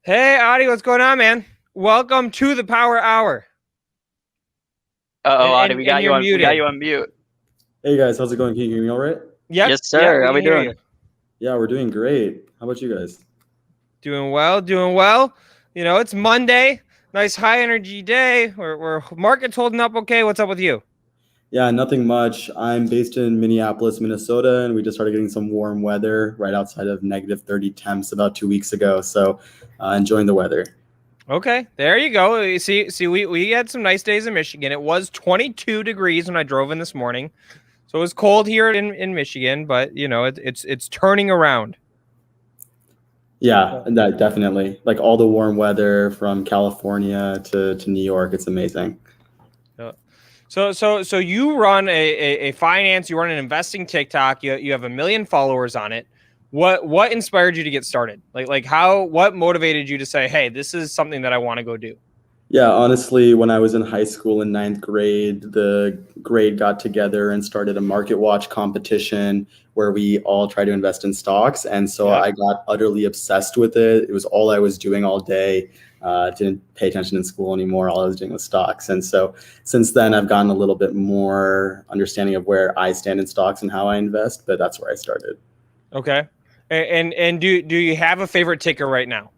Hey, Adi, what's going on, man? Welcome to the Power Hour. Uh-oh, Adi, And, and you're we got muted. you on mute. Hey guys, how's it going? Can you hear me all right? Yep, Yes, yep, sir. we How can we hear doing? you. Yeah, we're doing great. How about you guys? Doing well, doing well. You know, it's Monday. Nice high energy day. We're market's holding up okay. What's up with you? Yeah, nothing much. I'm based in Minneapolis, Minnesota, and we just started getting some warm weather right outside of negative 30 temps about 2 weeks ago. So enjoying the weather. Okay, there you go. You see, we had some nice days in Michigan. It was 22 degrees when I drove in this morning. So it was cold here in Michigan, but you know, it's turning around. Yeah, and that definitely. Like all the warm weather from California to New York, it's amazing. Yeah. So you run a finance, you run an investing TikTok, you have 1 million followers on it. What inspired you to get started? What motivated you to say, hey, this is something that I want to go do? Yeah, honestly, when I was in high school in ninth grade, the grade got together and started a market watch competition where we all try to invest in stocks. And so Yep. I got utterly obsessed with it. It was all I was doing all day. Didn't pay attention in school anymore. All I was doing was stocks. And so since then, I've gotten a little bit more understanding of where I stand in stocks and how I invest. But that's where I started. Okay. And do you have a favorite ticker right now?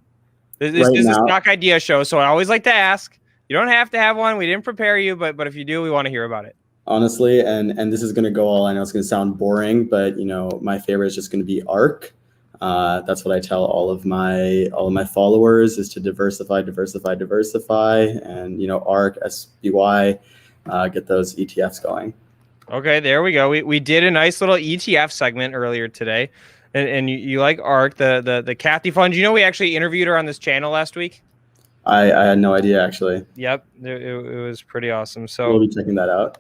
This Right is a now, stock idea show, so I always like to ask. You don't have to have one. We didn't prepare you, but if you do, we want to hear about it. honestly, and this is going to go all, I know it's going to sound boring, but my favorite is just going to be ARK. That's what I tell all of my followers is to diversify, and ARK, SPY, get those ETFs going. Okay, there we go. We did a nice little ETF segment earlier today. And you like ARK, the Kathy Fund. You know, we actually interviewed her on this channel last week. I had no idea actually. Yep, it was pretty awesome. We'll So, be checking that out.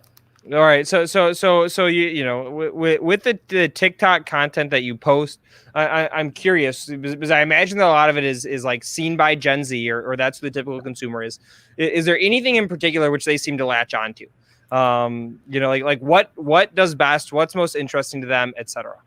all right, so you know, with the TikTok content that you post, I'm curious because I imagine that a lot of it is like seen by Gen Z or that's who the typical consumer is. Is there anything in particular which they seem to latch onto? You know, like what does best, what's most interesting to them, etc.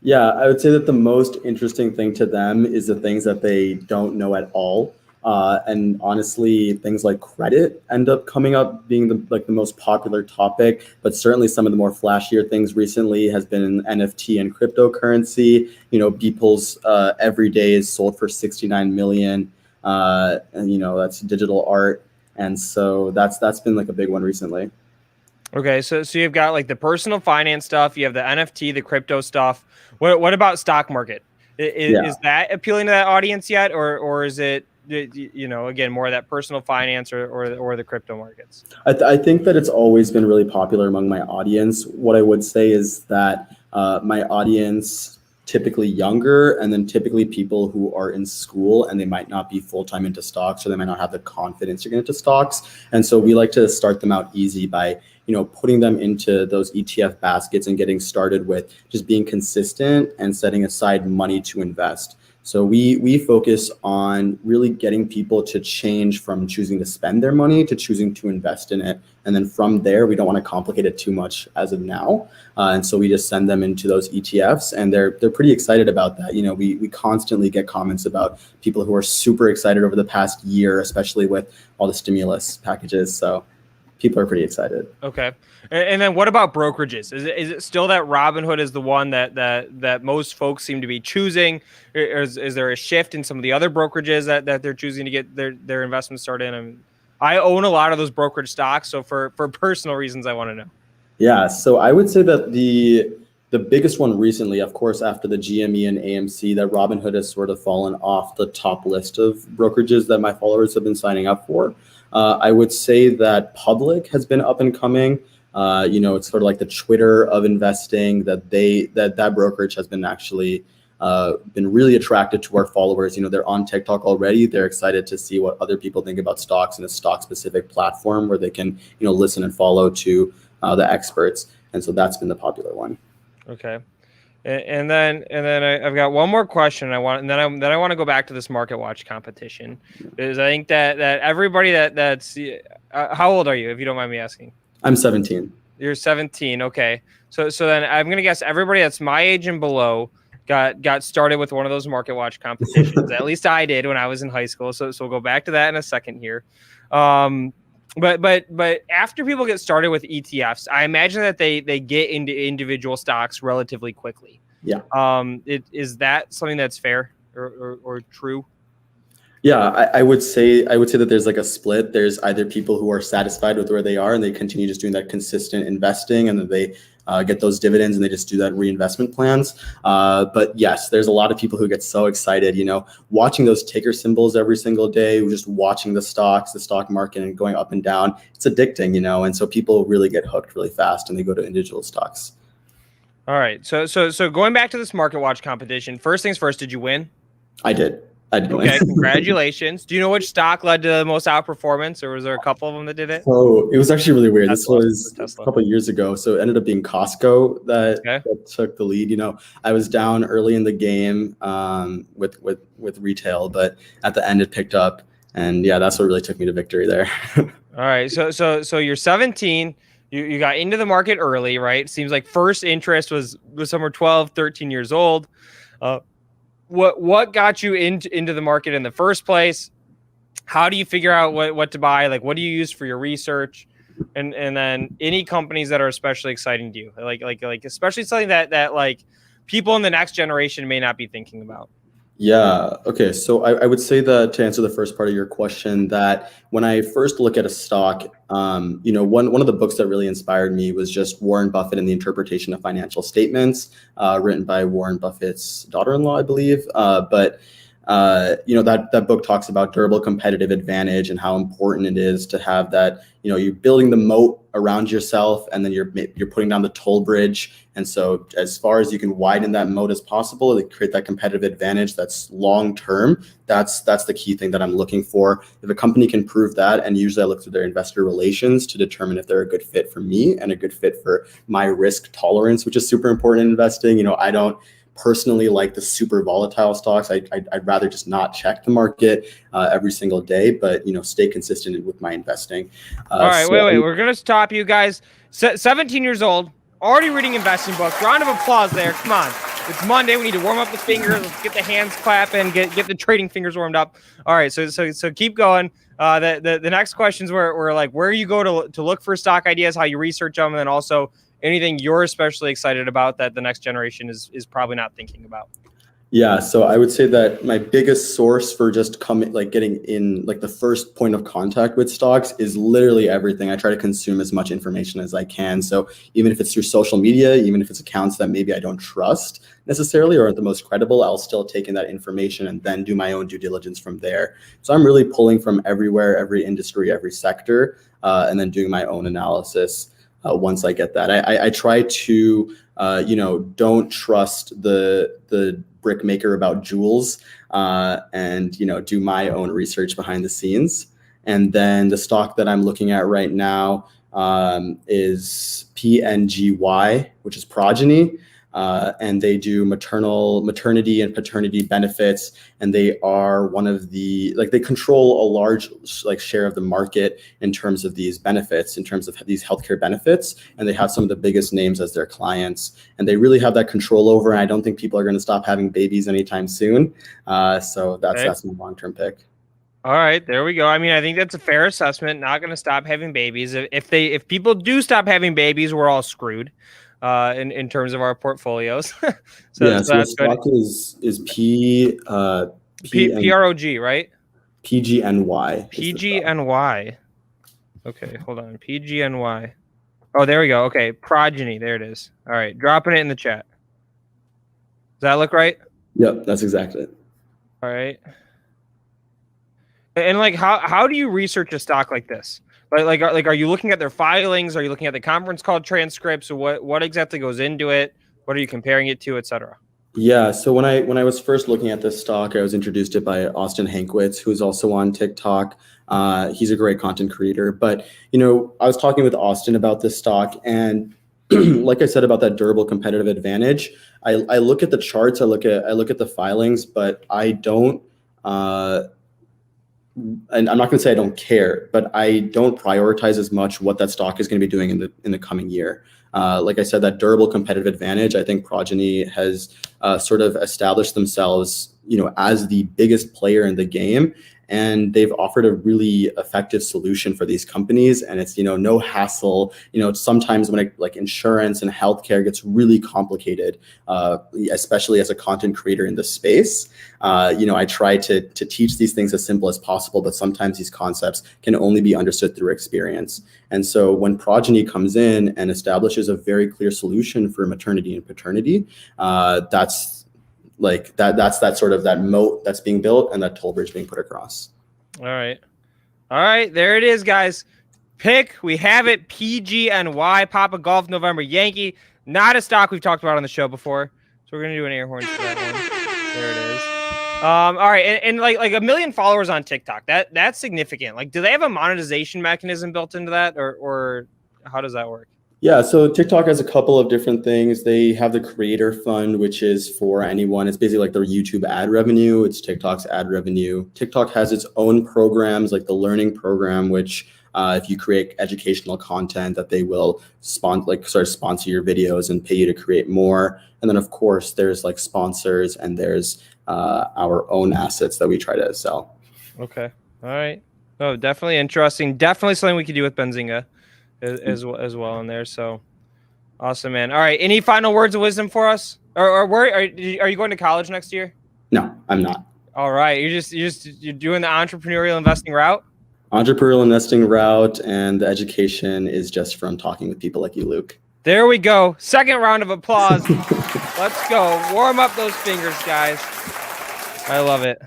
Yeah, I would say that the most interesting thing to them is the things that they don't know at all. And honestly, things like credit end up coming up being the most popular topic. But certainly, some of the more flashier things recently has been NFT and cryptocurrency. Beeple's every day is sold for 69 million, and that's digital art, and so that's been like a big one recently. Okay, so you've got like the personal finance stuff, you have the NFT, the crypto stuff. What about stock market? Yeah. Is that appealing to that audience yet, or is it again more of that personal finance or the crypto markets? I think that it's always been really popular among my audience. What I would say is that my audience typically younger, and then typically people who are in school and they might not be full-time into stocks, or they might not have the confidence to get into stocks. And so we like to start them out easy by putting them into those ETF baskets and getting started with just being consistent and setting aside money to invest. So we focus on really getting people to change from choosing to spend their money to choosing to invest in it. And then from there, we don't want to complicate it too much as of now. And so we just send them into those ETFs, and they're pretty excited about that. We constantly get comments about people who are super excited over the past year, especially with all the stimulus packages. So people are pretty excited. Okay. And then what about brokerages? Is it still that Robinhood is the one that most folks seem to be choosing? Or is there a shift in some of the other brokerages that they're choosing to get their investments started in? I own a lot of those brokerage stocks, so for personal reasons, I want to know. Yeah, so I would say that the biggest one recently, of course, after the GME and AMC, that Robinhood has sort of fallen off the top list of brokerages that my followers have been signing up for. I would say that Public has been up and coming. It's sort of like the Twitter of investing. That brokerage has been actually been really attracted to our followers. They're on TikTok already. They're excited to see what other people think about stocks in a stock-specific platform where they can listen and follow to the experts. And so that's been the popular one. Okay. And then I've got one more question. I want to go back to this market watch competition, because I think that everybody that's how old are you, if you don't mind me asking? I'm 17. You're 17. Okay. So then I'm going to guess everybody that's my age and below got started with one of those market watch competitions. At least I did when I was in high school. So we'll go back to that in a second here. But after people get started with ETFs, I imagine that they get into individual stocks relatively quickly. Yeah. Is that something that's fair or true? Yeah, I would say that there's like a split. There's either people who are satisfied with where they are and they continue just doing that consistent investing, and then they get those dividends and they just do that reinvestment plans. But yes, there's a lot of people who get so excited, watching those ticker symbols every single day, just watching the stocks, the stock market, and going up and down. It's addicting, and so people really get hooked really fast and they go to individual stocks. All right. So going back to this market watch competition, first things first, did you win? I did. Okay, congratulations. Do you know which stock led to the most outperformance, or was there a couple of them that did it? So it was actually really weird. Tesla. This was a couple of years ago. So it ended up being Costco that took the lead. I was down early in the game with retail, but at the end it picked up. And yeah, that's what really took me to victory there. All right. So you're 17. You got into the market early, right? Seems like first interest was somewhere 12, 13 years old. What got you into the market in the first place? How do you figure out what to buy? Like, what do you use for your research? And then any companies that are especially exciting to you, like especially something that like people in the next generation may not be thinking about. Yeah. Okay. So I would say that to answer the first part of your question, that when I first look at a stock, one of the books that really inspired me was just Warren Buffett and the Interpretation of Financial Statements, written by Warren Buffett's daughter-in-law, I believe. But that book talks about durable competitive advantage and how important it is to have that. You're building the moat around yourself, and then you're putting down the toll bridge. And so as far as you can widen that moat as possible to create that competitive advantage that's long term, that's the key thing that I'm looking for. If a company can prove that, and usually I look through their investor relations to determine if they're a good fit for me and a good fit for my risk tolerance, which is super important in investing. I don't personally like the super volatile stocks. I'd rather just not check the market every single day, but stay consistent with my investing. All right, wait. We're gonna stop you guys. 17 years old, already reading investing books. Round of applause there. Come on, it's Monday. We need to warm up the fingers. Let's get the hands clapping. Get the trading fingers warmed up. All right, so keep going. The next questions were like where you go to look for stock ideas, how you research them, and then also anything you're especially excited about that the next generation is probably not thinking about. Yeah, so I would say that my biggest source for just getting in the first point of contact with stocks is literally everything. I try to consume as much information as I can. So even if it's through social media, even if it's accounts that maybe I don't trust necessarily or aren't the most credible, I'll still take in that information and then do my own due diligence from there. So I'm really pulling from everywhere, every industry, every sector, and then doing my own analysis. Once I get that, I try to, don't trust the brick maker about jewels, and do my own research behind the scenes. And then the stock that I'm looking at right now is PNGY, which is Progeny. And they do maternity and paternity benefits, and they are one of the they control a large share of the market in terms of these benefits, in terms of these healthcare benefits, and they have some of the biggest names as their clients, and they really have that control over. And I don't think people are going to stop having babies anytime soon. So that's my long-term pick. All right, there we go. I mean, I think that's a fair assessment. Not going to stop having babies. If people do stop having babies, we're all screwed. In terms of our portfolios. so the stock is PROG, right? PGNY. PGNY. Okay, hold on. PGNY. Oh, there we go. Okay, Progeny. There it is. All right, dropping it in the chat. Does that look right? Yep, that's exactly it. All right. And how do you research a stock like this? Are you looking at their filings? Are you looking at the conference call transcripts? What exactly goes into it? What are you comparing it to, et cetera? Yeah. So when I was first looking at this stock, I was introduced to it by Austin Hankwitz, who's also on TikTok. He's a great content creator. But I was talking with Austin about this stock, and like I said about that durable competitive advantage, I look at the charts, I look at the filings, but I don't and I'm not going to say I don't care, but I don't prioritize as much what that stock is going to be doing in the coming year. Like I said, that durable competitive advantage, I think Progeny has sort of established themselves, as the biggest player in the game. And they've offered a really effective solution for these companies. And it's, no hassle. Sometimes when like insurance and healthcare gets really complicated, especially as a content creator in this space, I try to teach these things as simple as possible, but sometimes these concepts can only be understood through experience. And so when Progeny comes in and establishes a very clear solution for maternity and paternity, that's that sort of that moat that's being built and that toll bridge being put across. All right. There it is, guys. Pick. We have it. PGNY, Papa Golf November Yankee. Not a stock we've talked about on the show before. So we're going to do an air horn for that one. There it is. All right. And like 1 million followers on TikTok. That's significant. Like, do they have a monetization mechanism built into that, or how does that work? Yeah, so TikTok has a couple of different things. They have the creator fund, which is for anyone. It's basically like their YouTube ad revenue. It's TikTok's ad revenue. TikTok has its own programs, like the learning program, which if you create educational content, that they will sponsor your videos and pay you to create more. And then of course there's like sponsors, and there's our own assets that we try to sell. Okay. All right. Oh, definitely interesting. Definitely something we could do with Benzinga as well in there. So awesome, man. All right. Any final words of wisdom for us? Or where are you going to college next year? No, I'm not. All right. You're doing the entrepreneurial investing route? Entrepreneurial investing route, and the education is just from talking with people like you, Luke. There we go. Second round of applause. Let's go. Warm up those fingers, guys. I love it.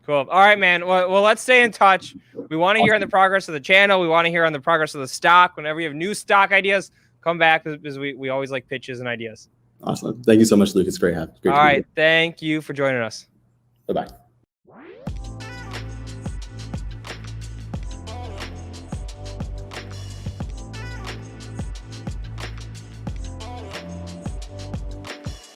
Cool. All right, man. Well, let's stay in touch. We want to hear on the progress of the channel. We want to hear on the progress of the stock. Whenever you have new stock ideas, come back, because we always like pitches and ideas. Awesome. Thank you so much, Luke. It's great. All right. Thank you for joining us. Bye-bye.